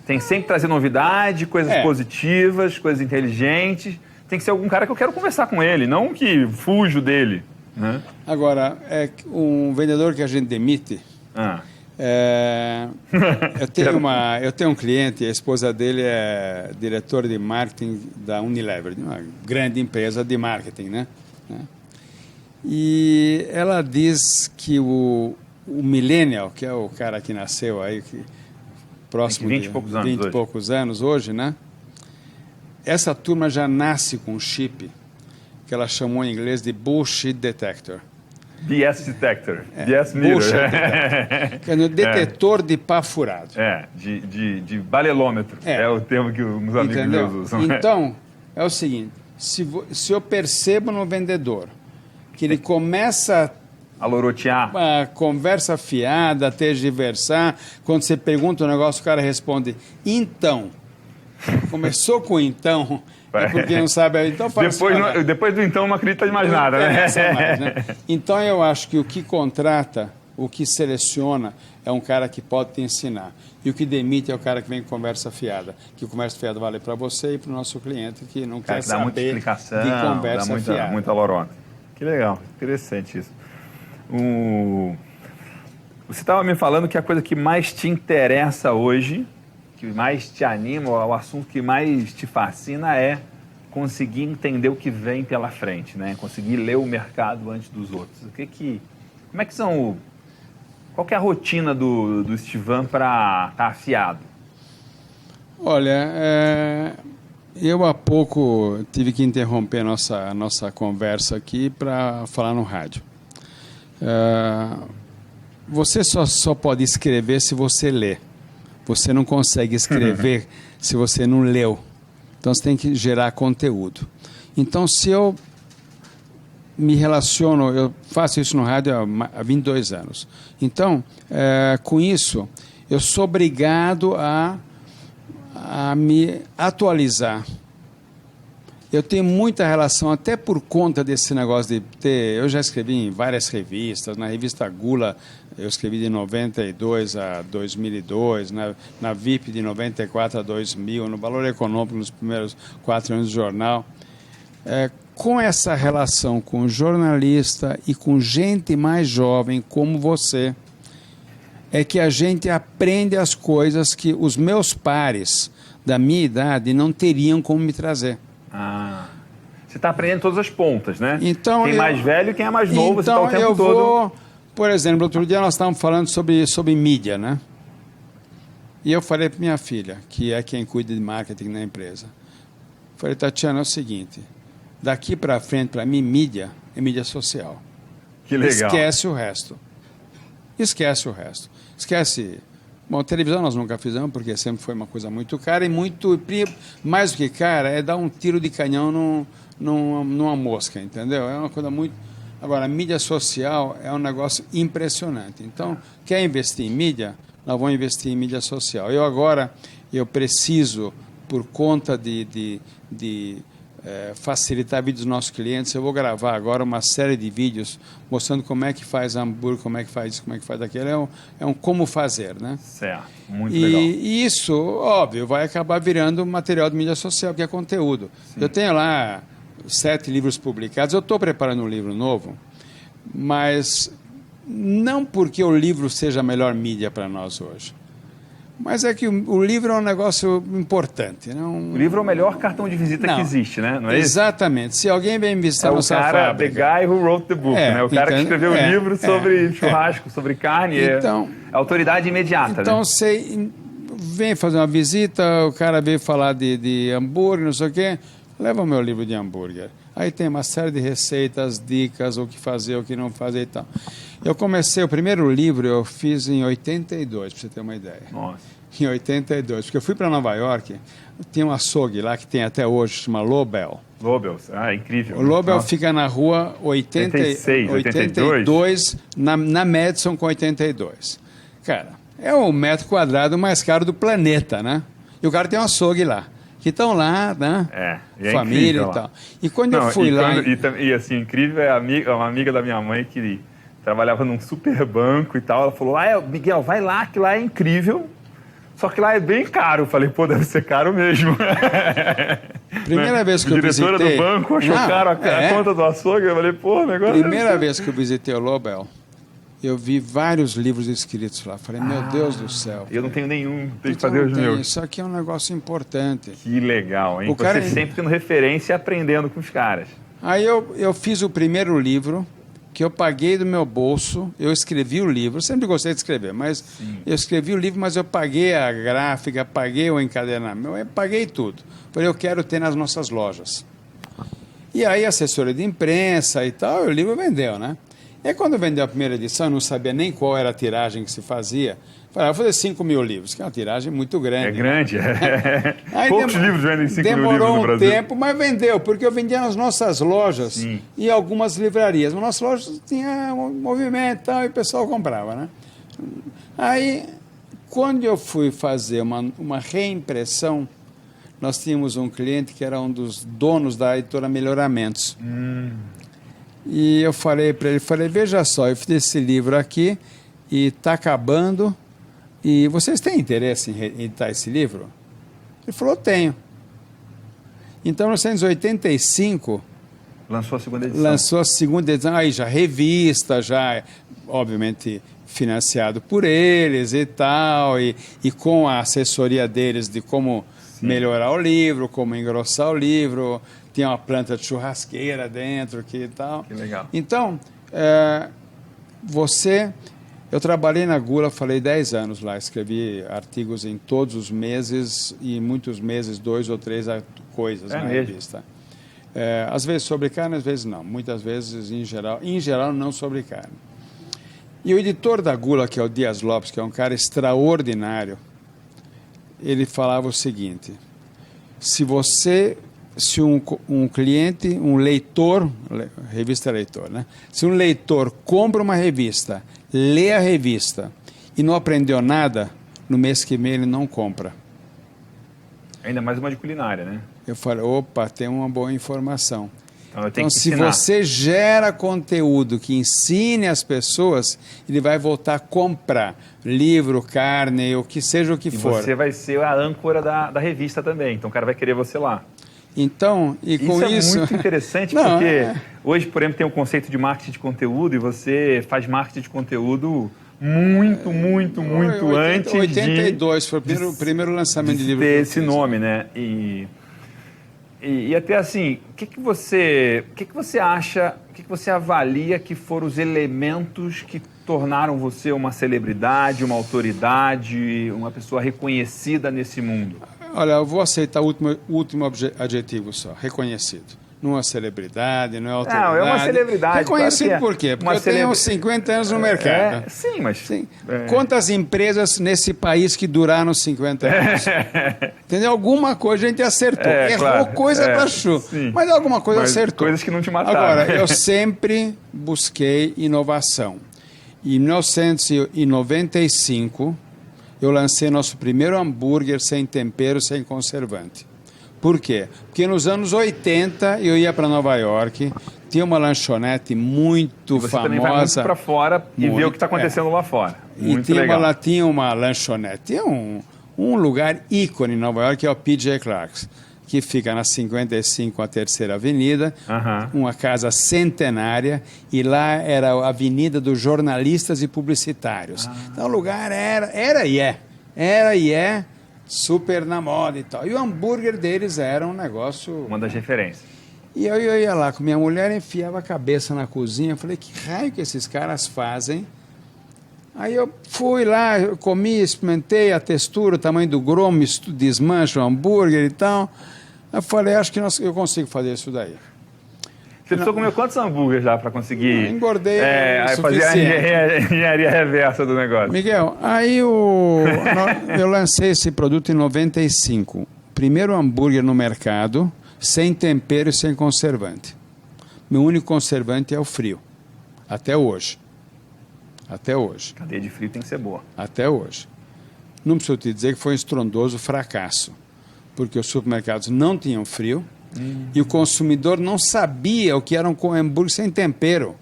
Tem sempre que trazer novidade, coisas positivas, coisas inteligentes. Tem que ser algum cara que eu quero conversar com ele, não que fujo dele. Né? Agora, um vendedor que a gente demite... eu tenho um cliente, a esposa dele é diretora de marketing da Unilever, de uma grande empresa de marketing, né? E ela diz que o millennial, que é o cara que nasceu aí, próximo de 20 e poucos anos hoje, né? Essa turma já nasce com um chip que ela chamou em inglês de bullshit detector. BS detector. BS meter. Que é no detetor de pá furado. De balelômetro. É o termo que os amigos meus usam. Então, é o seguinte, se eu percebo no vendedor que ele começa a lorotear, a conversa fiada, a tergiversar, quando você pergunta um negócio, o cara responde, então. Começou com então... É porque não sabe, então faz depois do então não acredita em mais nada, né? Então eu acho que o que contrata, o que seleciona é um cara que pode te ensinar. E o que demite é o cara que vem com conversa fiada. Que o conversa fiada vale para você e para o nosso cliente que não quer saber muita explicação, de conversa fiada. Muita lorona. Que legal, interessante isso. Você estava me falando que a coisa que mais te interessa hoje, que mais te anima, o assunto que mais te fascina é conseguir entender o que vem pela frente, né? Conseguir ler o mercado antes dos outros. Como é que são... Qual que é a rotina do Stivan para estar afiado? Olha, eu há pouco tive que interromper a nossa conversa aqui para falar no rádio. Você só pode escrever se você lê. Você não consegue escrever se você não leu. Então, você tem que gerar conteúdo. Então, se eu me relaciono, eu faço isso no rádio há 22 anos. Então, com isso, eu sou obrigado a me atualizar. Eu tenho muita relação, até por conta desse negócio de ter... Eu já escrevi em várias revistas, na revista Gula, eu escrevi de 92 a 2002, na VIP de 94 a 2000, no Valor Econômico, nos primeiros 4 anos do jornal. Com essa relação com jornalista e com gente mais jovem como você, é que a gente aprende as coisas que os meus pares da minha idade não teriam como me trazer. Você está aprendendo todas as pontas, né? Então, quem é mais velho e quem é mais novo, você está o tempo eu todo... Vou, por exemplo, outro dia nós estávamos falando sobre mídia, né? E eu falei para minha filha, que é quem cuida de marketing na empresa. Falei, Tatiana, é o seguinte, daqui para frente, para mim, mídia é mídia social. Que legal. Esquece o resto. Esquece o resto. Esquece... Bom, televisão nós nunca fizemos, porque sempre foi uma coisa muito cara e muito... Mais do que cara, é dar um tiro de canhão numa mosca, entendeu? É uma coisa muito... Agora, mídia social é um negócio impressionante. Então, quer investir em mídia? Nós vamos investir em mídia social. Eu preciso, por conta de facilitar a vida dos nossos clientes, eu vou gravar agora uma série de vídeos mostrando como é que faz hambúrguer, como é que faz isso, como é que faz aquilo. É um como fazer, né? Certo, muito legal. E isso, óbvio, vai acabar virando material de mídia social, que é conteúdo. Sim. Eu tenho lá 7 livros publicados, eu estou preparando um livro novo, mas não porque o livro seja a melhor mídia para nós hoje. Mas é que o livro é um negócio importante. Não... O livro é o melhor cartão de visita que existe, né? Não é exatamente. Isso? Se alguém vem visitar nossa fábrica... The guy who wrote the book, né? O cara que escreveu o livro sobre churrasco, sobre carne. Então, é autoridade imediata, então, né? Você vem fazer uma visita, o cara veio falar de hambúrguer, não sei o quê, leva o meu livro de hambúrguer. Aí tem uma série de receitas, dicas, o que fazer, o que não fazer e tal. Eu comecei, o primeiro livro eu fiz em 82, para você ter uma ideia. Nossa. Em 82, porque eu fui para Nova York, tinha um açougue lá que tem até hoje, chama Lobel. Lobel, incrível. O Lobel fica na rua 82, na Madison com 82. Cara, é o metro quadrado mais caro do planeta, né? E o cara tem um açougue lá. Que estão lá, né? Família e tal. E quando eu fui lá... E assim, incrível, uma amiga da minha mãe que trabalhava num super banco e tal, ela falou, Miguel, vai lá, que lá é incrível, só que lá é bem caro. Eu falei, pô, deve ser caro mesmo. Primeira vez que eu visitei... A diretora do banco achou caro a conta do açougue, eu falei, pô, o negócio... Primeira vez que eu visitei o Lobel, eu vi vários livros escritos lá. Falei, meu Deus do céu. Eu não tenho nenhum, tenho que fazer os meus. Isso aqui é um negócio importante. Que legal, hein? Você sempre tendo referência e aprendendo com os caras. Aí eu fiz o primeiro livro, que eu paguei do meu bolso, eu escrevi o livro, eu sempre gostei de escrever, mas eu escrevi o livro, mas eu paguei a gráfica, paguei o encadernamento, eu paguei tudo. Falei, eu quero ter nas nossas lojas. E aí, assessoria de imprensa e tal, o livro vendeu, né? E aí, quando vendeu a primeira edição, eu não sabia nem qual era a tiragem que se fazia. Falei, vou fazer 5 mil livros, que é uma tiragem muito grande. É grande, Aí poucos livros vendem 5 mil livros no Brasil. Demorou um tempo, mas vendeu, porque eu vendia nas nossas lojas e algumas livrarias. Mas nossas lojas tinham um movimento e tal, e o pessoal comprava, né? Aí, quando eu fui fazer uma reimpressão, nós tínhamos um cliente que era um dos donos da editora Melhoramentos. E eu falei para ele, veja só, eu fiz esse livro aqui e está acabando, e vocês têm interesse em editar esse livro? Ele falou, tenho. Então, em 1985... Lançou a segunda edição. Lançou a segunda edição, aí já revista, já, obviamente, financiado por eles e tal, e com a assessoria deles de como melhorar o livro, como engrossar o livro, tinha uma planta de churrasqueira dentro aqui e tal. Que legal. Então, eu trabalhei na Gula, falei 10 anos lá, escrevi artigos em todos os meses e muitos meses 2 ou 3 coisas na revista. Às vezes sobre carne, às vezes não. Muitas vezes, em geral não sobre carne. E o editor da Gula, que é o Dias Lopes, que é um cara extraordinário, ele falava o seguinte: se um cliente, um leitor, revista leitor, né? Se um leitor compra uma revista, lê a revista e não aprendeu nada, no mês que vem ele não compra. Ainda mais uma de culinária, né? Eu falei, opa, tem uma boa informação. Então, se ensinar. você gera conteúdo que ensine as pessoas, ele vai voltar a comprar livro, carne, o que seja o que for. E você vai ser a âncora da revista também, então o cara vai querer você lá. Então, e com isso... é muito interessante, porque hoje, por exemplo, tem o conceito de marketing de conteúdo e você faz marketing de conteúdo muito antes 82 foi o primeiro lançamento de livro. Ter esse nome, né? E até assim, o que você acha, o que você avalia que foram os elementos que tornaram você uma celebridade, uma autoridade, uma pessoa reconhecida nesse mundo? Olha, eu vou aceitar o último adjetivo só, reconhecido. Não é celebridade, não é autoridade. Não, é uma celebridade. Reconhecido claro por quê? Porque eu tenho 50 anos no mercado. Sim, mas... Sim. Quantas empresas nesse país que duraram 50 anos? Entendeu? Alguma coisa a gente acertou. Errou claro. coisa pra chu. Mas alguma coisa acertou. Coisas que não te mataram. Agora, eu sempre busquei inovação. Em 1995, eu lancei nosso primeiro hambúrguer sem tempero, sem conservante. Por quê? Porque nos anos 80 eu ia para Nova York, tinha uma lanchonete muito você famosa. Também vai muito para fora e vê o que está acontecendo lá fora. Muito legal. Lá tinha uma lanchonete, tinha um lugar ícone em Nova York, que é o PJ Clark's, que fica na 55 a Terceira Avenida, uma casa centenária, e lá era a Avenida dos Jornalistas e Publicitários. Então o lugar era e é super na moda e tal. E o hambúrguer deles era um negócio... Uma das referências. E eu ia lá com minha mulher, enfiava a cabeça na cozinha, falei, que raio que esses caras fazem? Aí eu fui lá, eu comi, experimentei a textura, o tamanho do gromo, desmancho o hambúrguer e tal. Eu falei, acho que eu consigo fazer isso daí. Você precisou comer quantos hambúrgueres já para conseguir... Engordei fazer a engenharia reversa do negócio. Miguel, aí eu lancei esse produto em 95. Primeiro hambúrguer no mercado, sem tempero e sem conservante. Meu único conservante é o frio. Até hoje. Até hoje. Cadeia de frio tem que ser boa. Até hoje. Não preciso te dizer que foi um estrondoso fracasso. Porque os supermercados não tinham frio. E o consumidor não sabia o que era um hambúrguer sem tempero.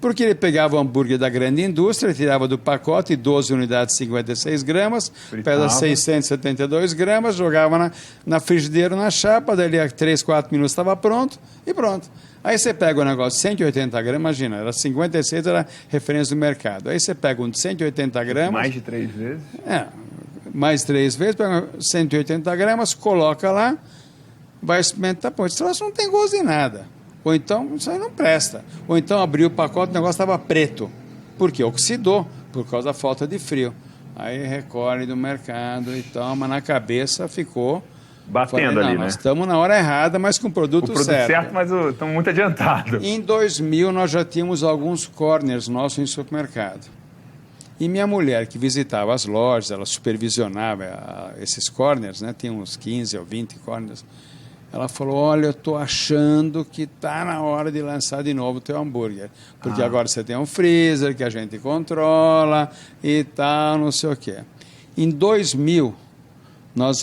Porque ele pegava o hambúrguer da grande indústria, tirava do pacote 12 unidades de 56 gramas, pesa 672 gramas, jogava na frigideira, na chapa, dali a 3, 4 minutos estava pronto e pronto. Aí você pega o negócio de 180 gramas, imagina, era 56, era referência do mercado. Aí você pega um de 180 gramas... Mais de 3 vezes? Mais 3 vezes, pega 180 gramas, coloca lá, vai experimentar, pô, esse troço não tem gosto de nada. Ou então, isso aí não presta. Ou então abriu o pacote, o negócio estava preto. Por quê? Oxidou, por causa da falta de frio. Aí recolhe do mercado e toma na cabeça, ficou... Batendo ali, né? Nós estamos na hora errada, mas com o produto certo. Mas estamos muito adiantados. Em 2000, nós já tínhamos alguns corners nossos em supermercado. E minha mulher, que visitava as lojas, ela supervisionava esses corners, né? Tinha uns 15 ou 20 corners. Ela falou, olha, eu estou achando que está na hora de lançar de novo o teu hambúrguer. Porque agora você tem um freezer que a gente controla e tal, não sei o quê. Em 2000, nós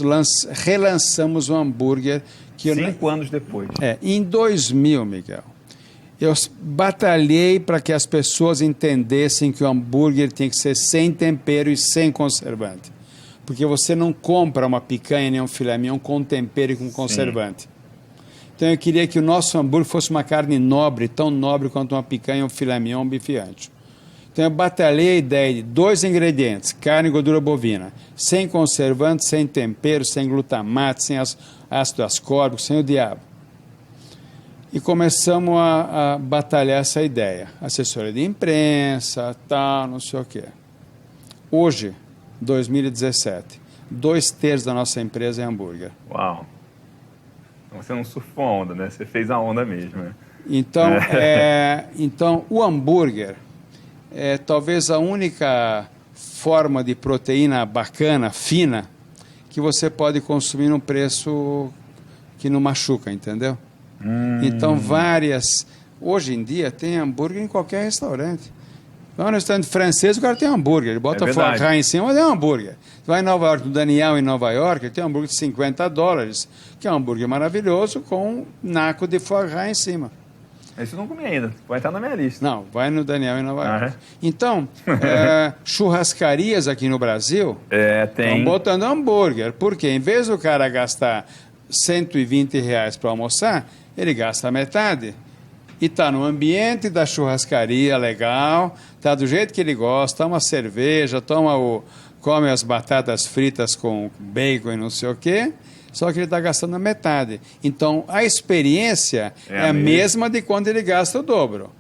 relançamos o hambúrguer. 5 anos depois. Em 2000, Miguel, eu batalhei para que as pessoas entendessem que o hambúrguer tem que ser sem tempero e sem conservante. Porque você não compra uma picanha nem um filé mignon com tempero e com conservante. Então eu queria que o nosso hambúrguer fosse uma carne nobre, tão nobre quanto uma picanha, um filé mignon, um bife ancho. Então eu batalhei a ideia de 2 ingredientes, carne e gordura bovina, sem conservante, sem tempero, sem glutamato, sem ácido ascórbico, sem o diabo. E começamos a batalhar essa ideia. Assessoria de imprensa, tal, não sei o quê. Hoje, 2017, 2/3 da nossa empresa é hambúrguer. Uau! Então você não surfou a onda, né? Você fez a onda mesmo, né? Então, então o hambúrguer é talvez a única forma de proteína bacana, fina, que você pode consumir num preço que não machuca, entendeu? Então, hoje em dia, tem hambúrguer em qualquer restaurante. Vai no restaurante francês, o cara tem hambúrguer. Ele bota foie gras em cima, mas é um hambúrguer. Vai em Nova York, no Daniel, em Nova York, ele tem um hambúrguer de $50, que é um hambúrguer maravilhoso, com um naco de foie gras em cima. Esse eu não comi ainda. Vai estar na minha lista. Não, vai no Daniel, em Nova York. Então, churrascarias aqui no Brasil tem. estão botando hambúrguer. Porque em vez do cara gastar R$120 para almoçar, ele gasta metade. E está no ambiente da churrascaria legal, está do jeito que ele gosta, toma cerveja, come as batatas fritas com bacon e não sei o quê, só que ele está gastando a metade. Então, a experiência é a mesma de quando ele gasta o dobro.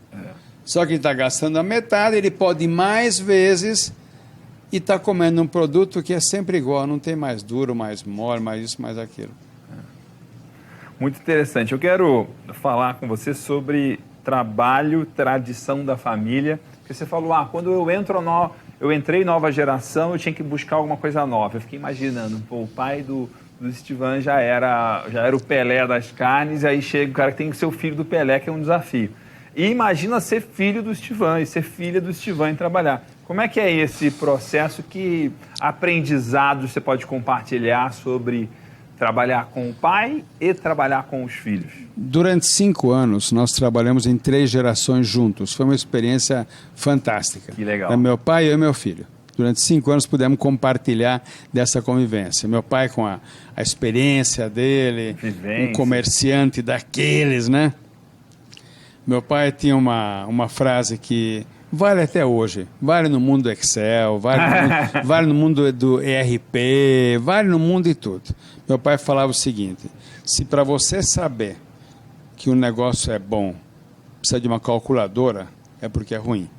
Só que ele está gastando a metade, ele pode ir mais vezes e está comendo um produto que é sempre igual, não tem mais duro, mais mole, mais isso, mais aquilo. Muito interessante. Eu quero falar com você sobre trabalho, tradição da família. Porque você falou, quando eu entrei nova geração, eu tinha que buscar alguma coisa nova. Eu fiquei imaginando, o pai do Estivan já era o Pelé das carnes, e aí chega o cara que tem que ser o filho do Pelé, que é um desafio. E imagina ser filho do Estivan e ser filha do Estivan e trabalhar. Como é que é esse processo? Que aprendizados você pode compartilhar sobre trabalhar com o pai e trabalhar com os filhos? Durante 5 anos, nós trabalhamos em 3 gerações juntos. Foi uma experiência fantástica. Que legal. É meu pai, eu e meu filho. Durante 5 anos pudemos compartilhar dessa convivência. Meu pai com a experiência dele, um comerciante daqueles, né? Meu pai tinha uma frase que vale até hoje. Vale no mundo do Excel, vale no mundo do ERP, vale no mundo de tudo. Meu pai falava o seguinte: se para você saber que um negócio é bom, precisa de uma calculadora, é porque é ruim.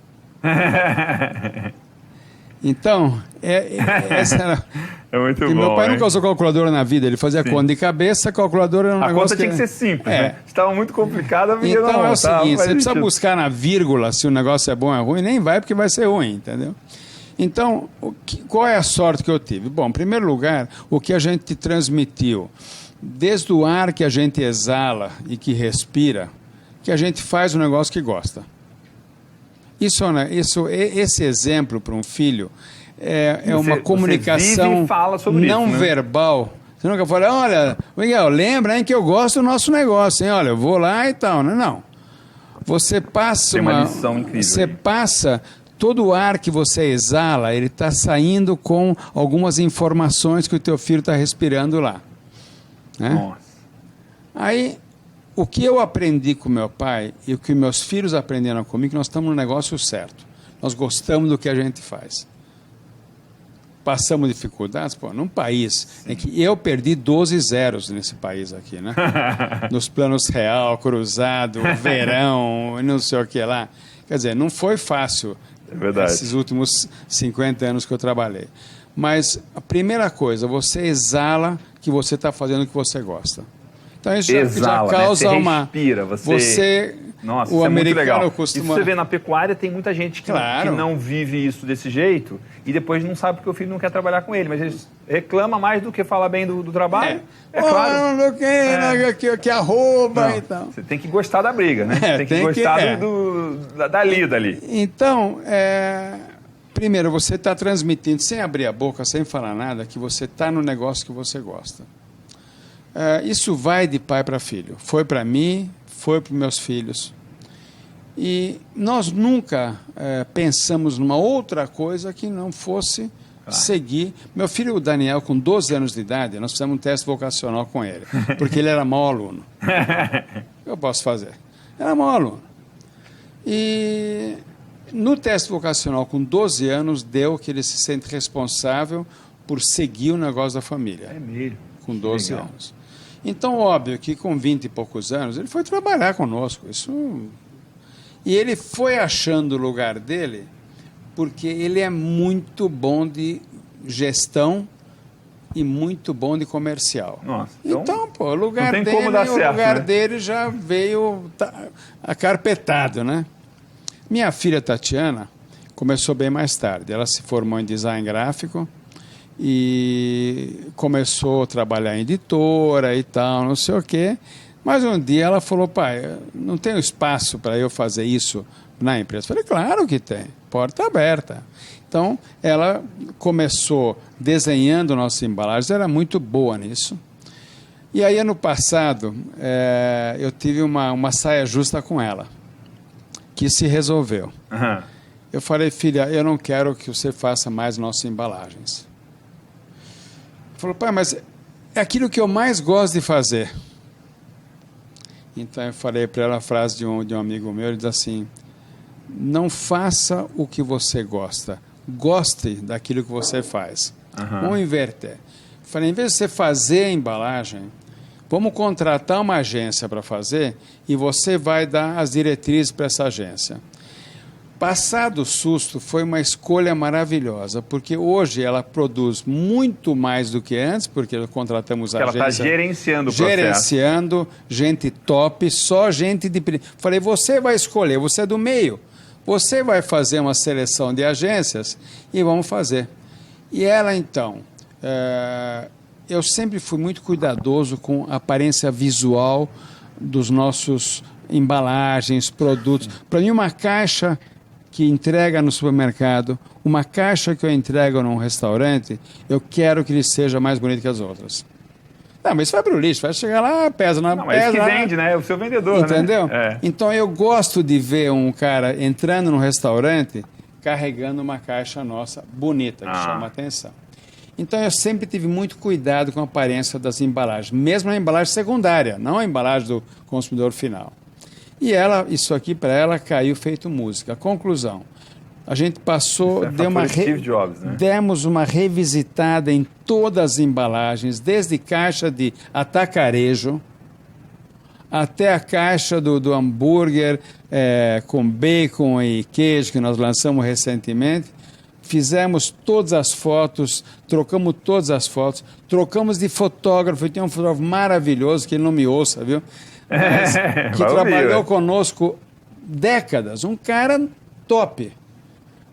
Então, essa era... É muito bom. Meu pai nunca usou calculadora na vida, ele fazia conta de cabeça, a calculadora era um negócio conta tinha que ser simples, né? Estava muito complicada, a vida então é o seguinte, você precisa buscar na vírgula se o negócio é bom ou é ruim, nem vai porque vai ser ruim, entendeu? Então, qual é a sorte que eu tive? Bom, em primeiro lugar, o que a gente transmitiu, desde o ar que a gente exala e que respira, que a gente faz o negócio que gosta. Esse exemplo para um filho é uma comunicação não verbal. Você nunca fala, olha, Miguel, lembra, hein, que eu gosto do nosso negócio, hein? Olha, eu vou lá e tal. Não. Você passa Tem uma lição incrível. Você passa todo o ar que você exala, ele está saindo com algumas informações que o teu filho está respirando lá. Né? Nossa. Aí, o que eu aprendi com meu pai e o que meus filhos aprenderam comigo, que nós estamos no negócio certo. Nós gostamos do que a gente faz. Passamos dificuldades, num país em que eu perdi 12 zeros nesse país aqui, né? Nos planos real, cruzado, verão, não sei o que lá. Quer dizer, não foi fácil esses últimos 50 anos que eu trabalhei. Mas a primeira coisa, você exala que você está fazendo o que você gosta. Então isso já causa uma... Respira, Nossa, o isso americano é muito legal. costuma... Isso você vê na pecuária, tem muita gente que não vive isso desse jeito e depois não sabe porque o filho não quer trabalhar com ele, mas ele reclama mais do que fala bem do trabalho. Claro. Que arroba e tal. Você tem que gostar da briga, né? Tem que gostar da lida ali. Então, primeiro, você está transmitindo, sem abrir a boca, sem falar nada, que você está no negócio que você gosta. Isso vai de pai para filho. Foi para mim, foi para meus filhos. E nós nunca pensamos numa outra coisa que não fosse seguir. Meu filho, o Daniel, com 12 anos de idade, nós fizemos um teste vocacional com ele, porque ele era mau aluno. Eu posso fazer. Era mau aluno. E No teste vocacional, com 12 anos, deu que ele se sente responsável por seguir o negócio da família. É mesmo. Com 12 Legal. anos. Então, óbvio que com 20 e poucos anos, ele foi trabalhar conosco. E ele foi achando o lugar dele, porque ele é muito bom de gestão e muito bom de comercial. Nossa, então pô, o lugar não tem dele, como dar certo, o lugar né? dele já veio acarpetado, né? Minha filha Tatiana começou bem mais tarde. Ela se formou em design gráfico e começou a trabalhar em editora e tal, não sei o quê. Mas um dia ela falou, pai, não tem espaço para eu fazer isso na empresa. Eu falei, claro que tem, porta aberta. Então, ela começou desenhando nossas embalagens, era muito boa nisso. E aí, ano passado, eu tive uma saia justa com ela, que se resolveu. Uhum. Eu falei, filha, eu não quero que você faça mais nossas embalagens. Ela falou, pai, mas é aquilo que eu mais gosto de fazer. Então, eu falei para ela a frase de um amigo meu, ele diz assim, não faça o que você gosta, goste daquilo que você faz. Uhum. Vamos inverter. Falei, em vez de você fazer a embalagem, vamos contratar uma agência para fazer e você vai dar as diretrizes para essa agência. Passado o susto, foi uma escolha maravilhosa, porque hoje ela produz muito mais do que antes, porque contratamos a agência. Ela está gerenciando o processo. Gerenciando, gente top, só gente de... Falei, você vai escolher, você é do meio. Você vai fazer uma seleção de agências e vamos fazer. E ela, então... eu sempre fui muito cuidadoso com a aparência visual dos nossos embalagens, produtos. Para mim, uma caixa que entrega no supermercado, uma caixa que eu entrego num restaurante, eu quero que ele seja mais bonito que as outras. Não, mas isso vai para o lixo, vai chegar lá, pesa na... Não, mas é isso que vende, né? É o seu vendedor, entendeu? né? É. Então, eu gosto de ver um cara entrando num restaurante carregando uma caixa nossa bonita, que chama a atenção. Então, eu sempre tive muito cuidado com a aparência das embalagens, mesmo a embalagem secundária, não a embalagem do consumidor final. E isso aqui para ela caiu feito música. Conclusão, a gente passou, demos uma revisitada em todas as embalagens, desde caixa de atacarejo até a caixa do hambúrguer com bacon e queijo que nós lançamos recentemente. Fizemos todas as fotos, trocamos todas as fotos, trocamos de fotógrafo. Tem um fotógrafo maravilhoso, que ele não me ouça, viu? Mas, que trabalhou conosco décadas, um cara top.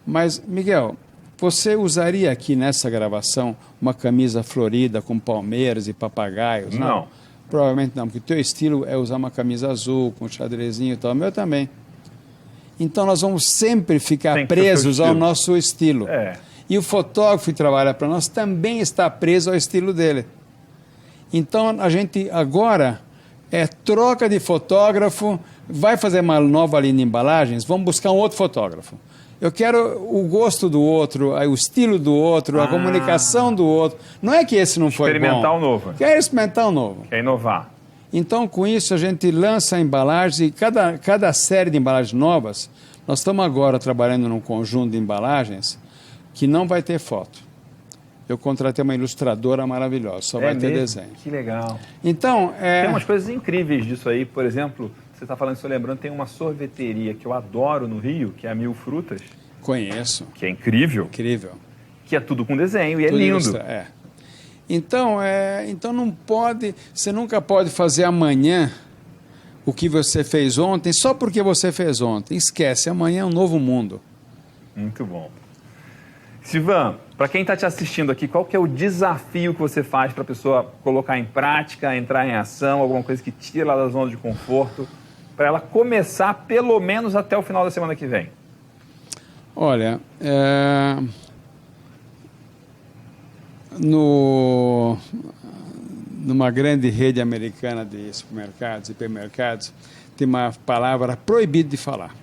Mas, Miguel, você usaria aqui nessa gravação uma camisa florida com palmeiras e papagaios? Não. Provavelmente não, porque o teu estilo é usar uma camisa azul com xadrezinho e tal, o meu também. Então, nós vamos sempre ficar presos ao nosso estilo. E o fotógrafo que trabalha para nós também está preso ao estilo dele. Então, a gente agora troca de fotógrafo, vai fazer uma nova linha de embalagens, vamos buscar um outro fotógrafo. Eu quero o gosto do outro, o estilo do outro, a comunicação do outro. Não é que esse não foi bom. Experimentar o novo. Quer experimentar o novo. Quer inovar. Então, com isso, a gente lança embalagens e cada série de embalagens novas, nós estamos agora trabalhando num conjunto de embalagens que não vai ter foto. Eu contratei uma ilustradora maravilhosa, só vai ter desenho. Que legal. Então, tem umas coisas incríveis disso aí. Por exemplo, você está falando, estou lembrando, tem uma sorveteria que eu adoro no Rio, que é a Mil Frutas. Conheço. Que é incrível. Incrível. Que é tudo com desenho e tudo é lindo. Então, não pode, você nunca pode fazer amanhã o que você fez ontem só porque você fez ontem. Esquece, amanhã é um novo mundo. Muito bom. Silvan, para quem está te assistindo aqui, qual que é o desafio que você faz para a pessoa colocar em prática, entrar em ação, alguma coisa que tira ela da zona de conforto, para ela começar pelo menos até o final da semana que vem? Olha, numa grande rede americana de supermercados, hipermercados, tem uma palavra proibida de falar,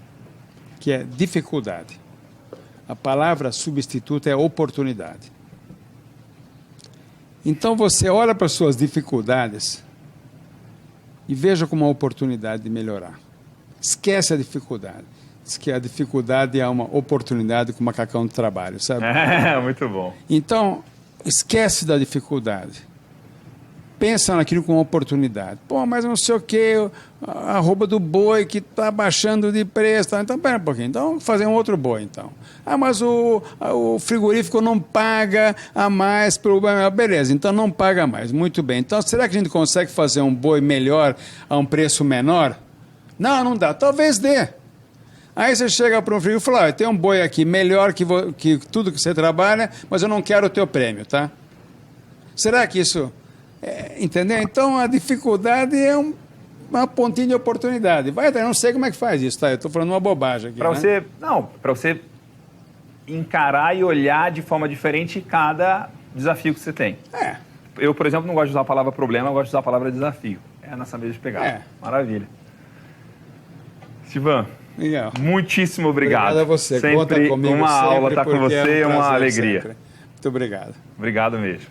que é dificuldade. A palavra substituta é oportunidade. Então você olha para as suas dificuldades e veja como uma oportunidade de melhorar. Esquece a dificuldade. diz que a dificuldade é uma oportunidade com o macacão de trabalho, sabe? Muito bom. Então, esquece da dificuldade. Pensa naquilo como oportunidade. Pô, mas não sei o que, a arroba do boi que está baixando de preço. Então, pera um pouquinho. Então, vamos fazer um outro boi, então. Ah, mas o frigorífico não paga a mais pelo... Beleza, então não paga mais. Muito bem. Então, será que a gente consegue fazer um boi melhor a um preço menor? Não, não dá. Talvez dê. Aí você chega para um frigorífico e fala, tem um boi aqui melhor que tudo que você trabalha, mas eu não quero o teu prêmio, tá? Será que isso... entendeu? Então, a dificuldade é uma pontinha de oportunidade. Vai, eu não sei como é que faz isso, tá? Eu estou falando uma bobagem aqui, Para você encarar e olhar de forma diferente cada desafio que você tem. Eu, por exemplo, não gosto de usar a palavra problema, eu gosto de usar a palavra desafio. É nessa mesma pegada. Maravilha. Sivan, legal. Muitíssimo obrigado. Obrigado a você. Sempre Conta comigo uma sempre, aula estar com você, é uma alegria. Sempre. Muito obrigado. Obrigado mesmo.